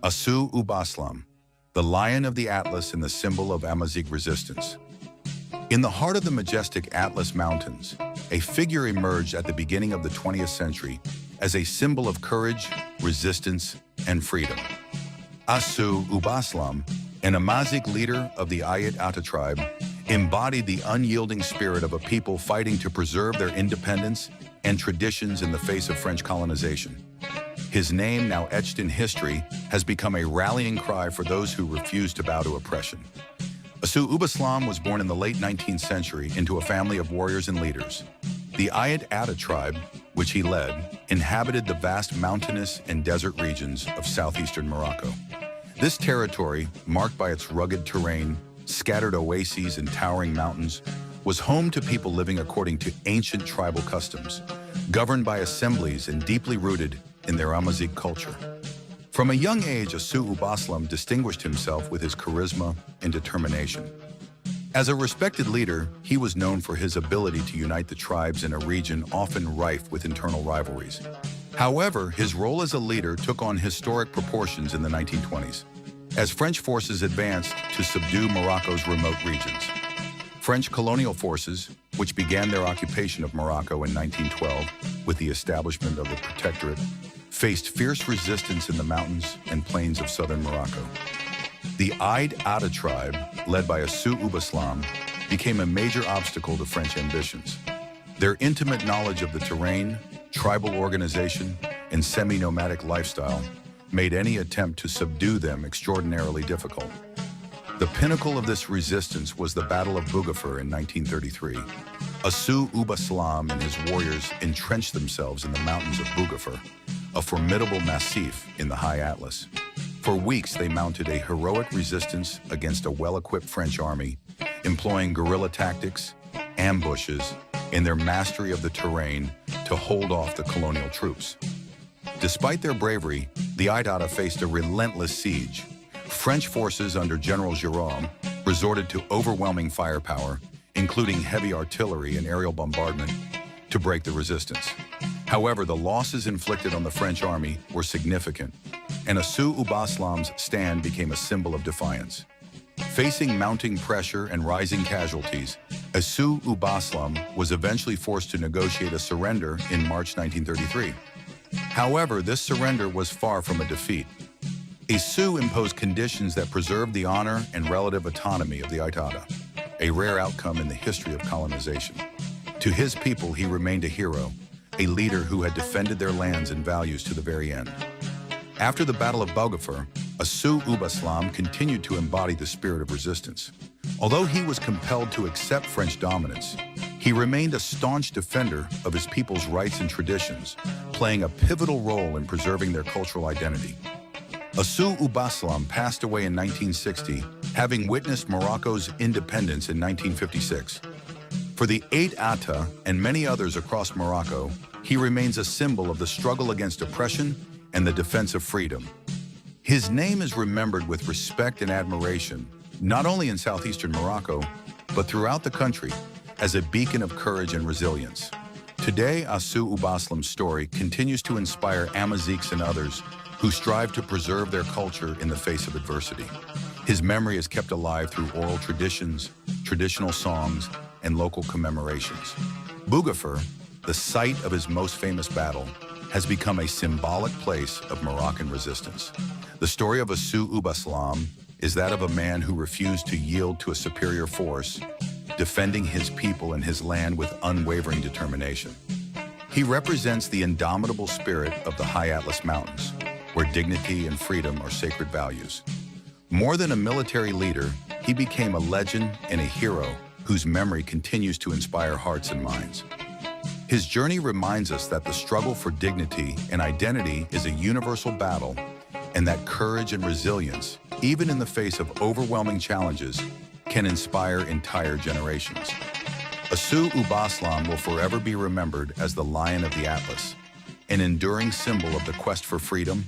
Assou Oubasslam, the Lion of the Atlas and the symbol of Amazigh resistance. In the heart of the majestic Atlas Mountains, a figure emerged at the beginning of the 20th century as a symbol of courage, resistance, and freedom. Assou Oubasslam, an Amazigh leader of the Ayat Ata tribe, embodied the unyielding spirit of a people fighting to preserve their independence and traditions in the face of French colonization. His name, now etched in history, has become a rallying cry for those who refuse to bow to oppression. Assou Oubasslam was born in the late 19th century into a family of warriors and leaders. The Ayat Ata tribe, which he led, inhabited the vast mountainous and desert regions of southeastern Morocco. This territory, marked by its rugged terrain, scattered oases and towering mountains, was home to people living according to ancient tribal customs, governed by assemblies and deeply rooted in their Amazigh culture. From a young age, Assou Oubasslam distinguished himself with his charisma and determination. As a respected leader, he was known for his ability to unite the tribes in a region often rife with internal rivalries. However, his role as a leader took on historic proportions in the 1920s, as French forces advanced to subdue Morocco's remote regions. French colonial forces, which began their occupation of Morocco in 1912 with the establishment of the Protectorate, faced fierce resistance in the mountains and plains of southern Morocco. The Ayat Ata tribe, led by Assou Oubasslam, became a major obstacle to French ambitions. Their intimate knowledge of the terrain, tribal organization, and semi-nomadic lifestyle made any attempt to subdue them extraordinarily difficult. The pinnacle of this resistance was the Battle of Bougafir in 1933. Assou Oubasslam and his warriors entrenched themselves in the mountains of Bougafir, a formidable massif in the High Atlas. For weeks, they mounted a heroic resistance against a well-equipped French army, employing guerrilla tactics, ambushes, and their mastery of the terrain to hold off the colonial troops. Despite their bravery, the Ayat Ata faced a relentless siege. French forces under General Giraud resorted to overwhelming firepower, including heavy artillery and aerial bombardment, to break the resistance. However, the losses inflicted on the French army were significant, and Assou Oubasslam's stand became a symbol of defiance. Facing mounting pressure and rising casualties, Assou Oubasslam was eventually forced to negotiate a surrender in March 1933. However, this surrender was far from a defeat. Assou imposed conditions that preserved the honor and relative autonomy of the Ayat Ata, a rare outcome in the history of colonization. To his people, he remained a hero, a leader who had defended their lands and values to the very end. After the Battle of Bougafir, Assou Oubasslam continued to embody the spirit of resistance. Although he was compelled to accept French dominance, he remained a staunch defender of his people's rights and traditions, playing a pivotal role in preserving their cultural identity. Assou Oubasslam passed away in 1960, having witnessed Morocco's independence in 1956. For the Ayat Ata and many others across Morocco, he remains a symbol of the struggle against oppression and the defense of freedom. His name is remembered with respect and admiration, not only in southeastern Morocco, but throughout the country, as a beacon of courage and resilience. Today, Assou Oubasslam's story continues to inspire Amazighs and others who strive to preserve their culture in the face of adversity. His memory is kept alive through oral traditions, traditional songs, and local commemorations. Bougafir, the site of his most famous battle, has become a symbolic place of Moroccan resistance. The story of Assou Oubasslam is that of a man who refused to yield to a superior force, defending his people and his land with unwavering determination. He represents the indomitable spirit of the High Atlas Mountains, where dignity and freedom are sacred values. More than a military leader, he became a legend and a hero whose memory continues to inspire hearts and minds. His journey reminds us that the struggle for dignity and identity is a universal battle, and that courage and resilience, even in the face of overwhelming challenges, can inspire entire generations. Assou Oubasslam will forever be remembered as the Lion of the Atlas, an enduring symbol of the quest for freedom,